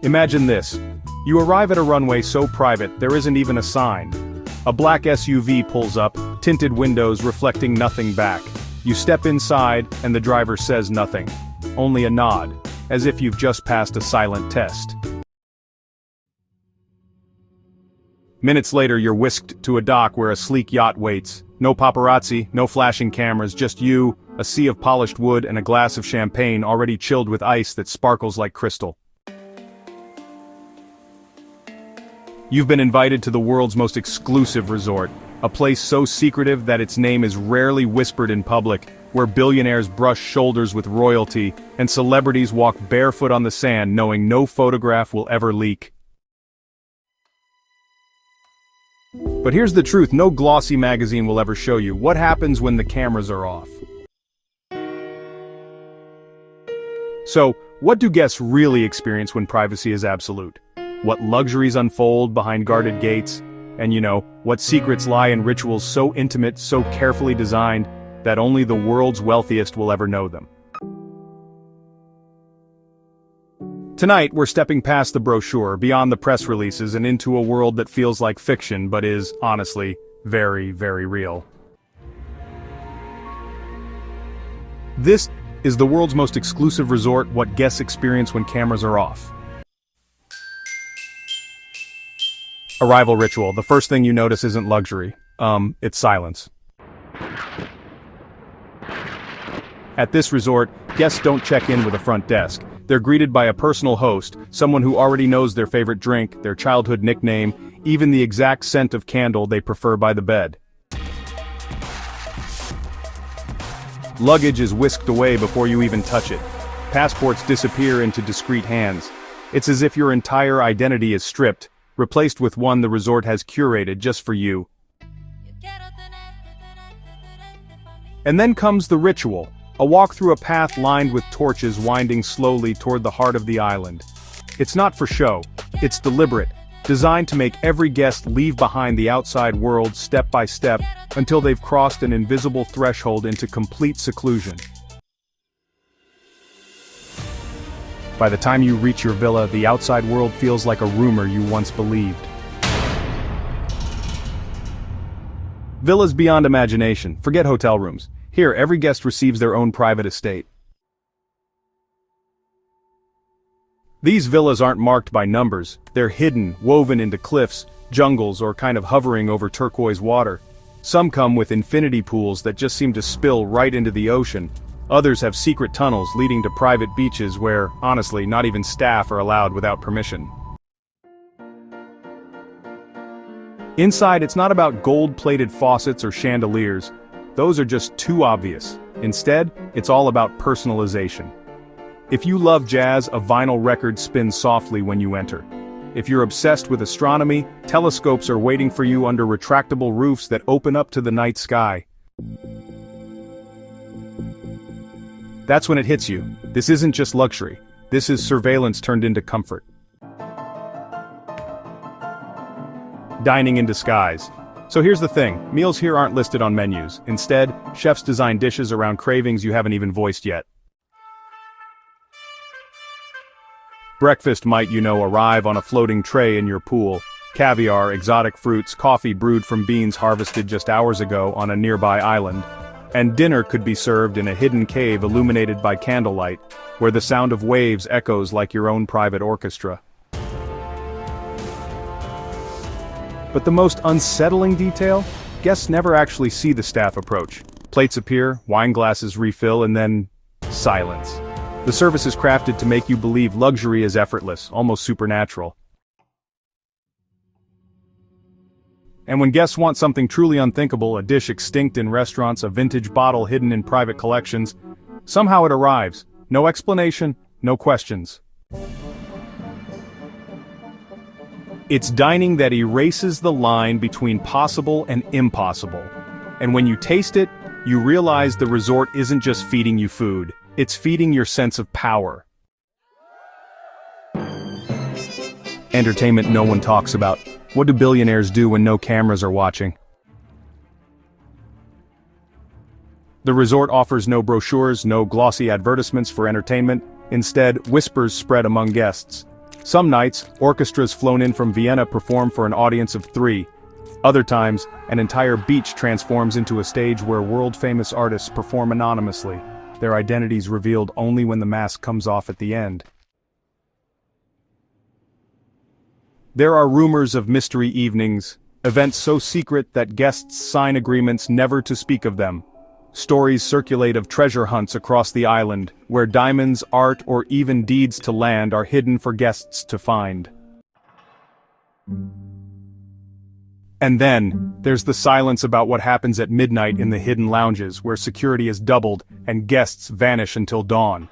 Imagine this. You arrive at a runway so private there isn't even a sign. A black SUV pulls up, tinted windows reflecting nothing back. You step inside, and the driver says nothing. Only a nod, as if you've just passed a silent test. Minutes later you're whisked to a dock where a sleek yacht waits. No paparazzi, no flashing cameras, just you, a sea of polished wood and a glass of champagne already chilled with ice that sparkles like crystal. You've been invited to the world's most exclusive resort, a place so secretive that its name is rarely whispered in public, where billionaires brush shoulders with royalty, and celebrities walk barefoot on the sand knowing no photograph will ever leak. But here's the truth, no glossy magazine will ever show you what happens when the cameras are off. So, what do guests really experience when privacy is absolute? What luxuries unfold behind guarded gates? And what secrets lie in rituals so intimate, so carefully designed, that only the world's wealthiest will ever know them. Tonight, we're stepping past the brochure, beyond the press releases, and into a world that feels like fiction but is, honestly, very, very real. This is the world's most exclusive resort, what guests experience when cameras are off. Arrival ritual. The first thing you notice isn't luxury. It's silence. At this resort, guests don't check in with a front desk. They're greeted by a personal host, someone who already knows their favorite drink, their childhood nickname, even the exact scent of candle they prefer by the bed. Luggage is whisked away before you even touch it. Passports disappear into discreet hands. It's as if your entire identity is stripped, replaced with one the resort has curated just for you. And then comes the ritual, a walk through a path lined with torches winding slowly toward the heart of the island. It's not for show, it's deliberate, designed to make every guest leave behind the outside world step by step until they've crossed an invisible threshold into complete seclusion. By the time you reach your villa, the outside world feels like a rumor you once believed. Villas beyond imagination. Forget hotel rooms. Here, every guest receives their own private estate. These villas aren't marked by numbers. They're hidden, woven into cliffs, jungles, or kind of hovering over turquoise water. Some come with infinity pools that just seem to spill right into the ocean. Others have secret tunnels leading to private beaches where, honestly, not even staff are allowed without permission. Inside, it's not about gold-plated faucets or chandeliers. Those are just too obvious. Instead, it's all about personalization. If you love jazz, a vinyl record spins softly when you enter. If you're obsessed with astronomy, telescopes are waiting for you under retractable roofs that open up to the night sky. That's when it hits you. This isn't just luxury. This is surveillance turned into comfort. Dining in disguise. So here's the thing, meals here aren't listed on menus. Instead, chefs design dishes around cravings you haven't even voiced yet. Breakfast might, arrive on a floating tray in your pool. Caviar, exotic fruits, coffee brewed from beans harvested just hours ago on a nearby island. And dinner could be served in a hidden cave illuminated by candlelight, where the sound of waves echoes like your own private orchestra. But the most unsettling detail? Guests never actually see the staff approach. Plates appear, wine glasses refill, and then silence. The service is crafted to make you believe luxury is effortless, almost supernatural. And when guests want something truly unthinkable, a dish extinct in restaurants, a vintage bottle hidden in private collections, somehow it arrives. No explanation, no questions. It's dining that erases the line between possible and impossible. And when you taste it, you realize the resort isn't just feeding you food, it's feeding your sense of power. Entertainment no one talks about. What do billionaires do when no cameras are watching? The resort offers no brochures, no glossy advertisements for entertainment. Instead, whispers spread among guests. Some nights, orchestras flown in from Vienna perform for an audience of 3. Other times, an entire beach transforms into a stage where world-famous artists perform anonymously, their identities revealed only when the mask comes off at the end. There are rumors of mystery evenings, events so secret that guests sign agreements never to speak of them. Stories circulate of treasure hunts across the island, where diamonds, art, or even deeds to land are hidden for guests to find. And then, there's the silence about what happens at midnight in the hidden lounges, where security is doubled and guests vanish until dawn.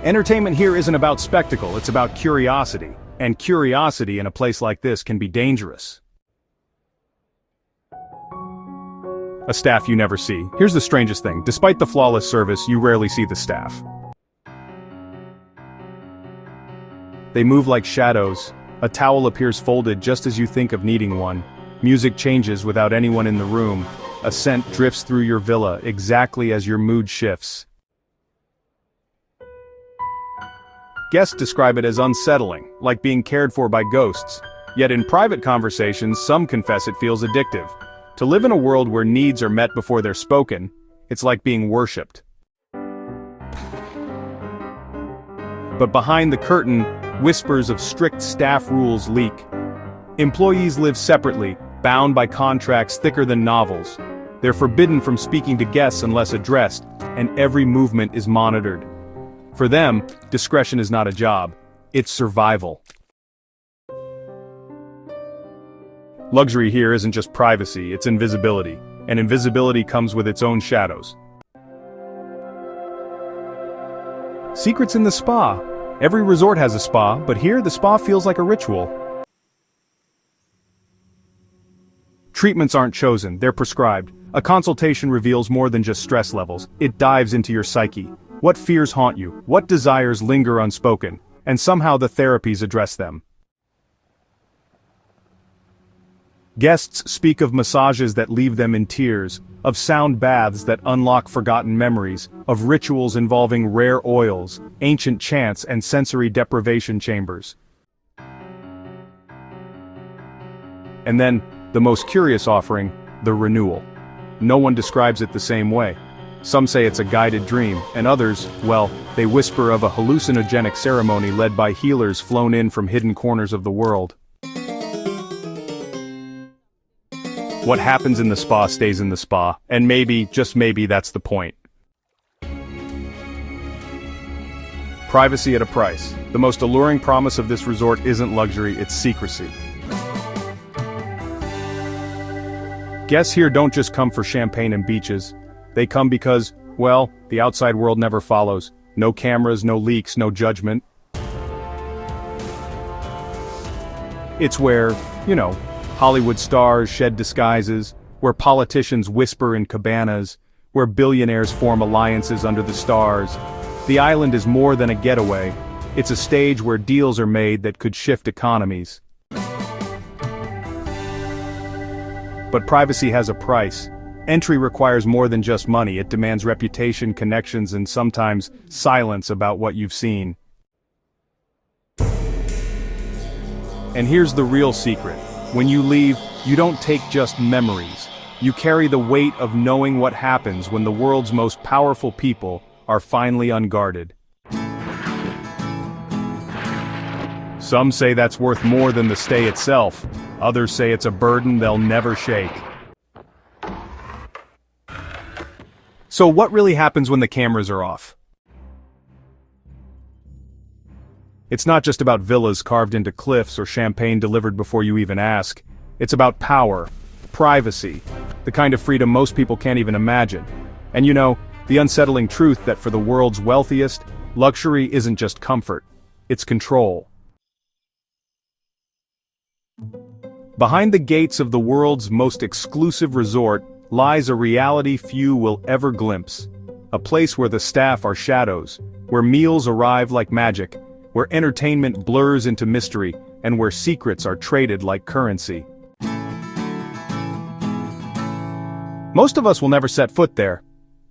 Entertainment here isn't about spectacle, it's about curiosity. And curiosity in a place like this can be dangerous. A staff you never see. Here's the strangest thing. Despite the flawless service, you rarely see the staff. They move like shadows. A towel appears folded just as you think of needing one. Music changes without anyone in the room. A scent drifts through your villa exactly as your mood shifts. Guests describe it as unsettling, like being cared for by ghosts. Yet in private conversations, some confess it feels addictive. To live in a world where needs are met before they're spoken, it's like being worshipped. But behind the curtain, whispers of strict staff rules leak. Employees live separately, bound by contracts thicker than novels. They're forbidden from speaking to guests unless addressed, and every movement is monitored. For them, discretion is not a job, it's survival. Luxury here isn't just privacy, it's invisibility. And invisibility comes with its own shadows. Secrets in the spa. Every resort has a spa, but here the spa feels like a ritual. Treatments aren't chosen, they're prescribed. A consultation reveals more than just stress levels, it dives into your psyche. What fears haunt you? What desires linger unspoken? And somehow the therapies address them. Guests speak of massages that leave them in tears, of sound baths that unlock forgotten memories, of rituals involving rare oils, ancient chants, and sensory deprivation chambers. And then, the most curious offering, the renewal. No one describes it the same way. Some say it's a guided dream, and others, well, they whisper of a hallucinogenic ceremony led by healers flown in from hidden corners of the world. What happens in the spa stays in the spa, and maybe, just maybe, that's the point. Privacy at a price. The most alluring promise of this resort isn't luxury, it's secrecy. Guests here don't just come for champagne and beaches. They come because, well, the outside world never follows. No cameras, no leaks, no judgment. It's where, Hollywood stars shed disguises, where politicians whisper in cabanas, where billionaires form alliances under the stars. The island is more than a getaway. It's a stage where deals are made that could shift economies. But privacy has a price. Entry requires more than just money, it demands reputation, connections, and sometimes silence about what you've seen. And here's the real secret. When you leave, you don't take just memories. You carry the weight of knowing what happens when the world's most powerful people are finally unguarded. Some say that's worth more than the stay itself. Others say it's a burden they'll never shake. So what really happens when the cameras are off? It's not just about villas carved into cliffs or champagne delivered before you even ask. It's about power, privacy, the kind of freedom most people can't even imagine. And the unsettling truth that for the world's wealthiest, luxury isn't just comfort, it's control. Behind the gates of the world's most exclusive resort lies a reality few will ever glimpse. A place where the staff are shadows, where meals arrive like magic, where entertainment blurs into mystery, and where secrets are traded like currency. Most of us will never set foot there.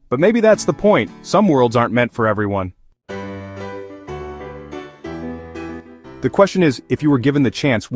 But maybe that's the point, some worlds aren't meant for everyone. The question is, if you were given the chance,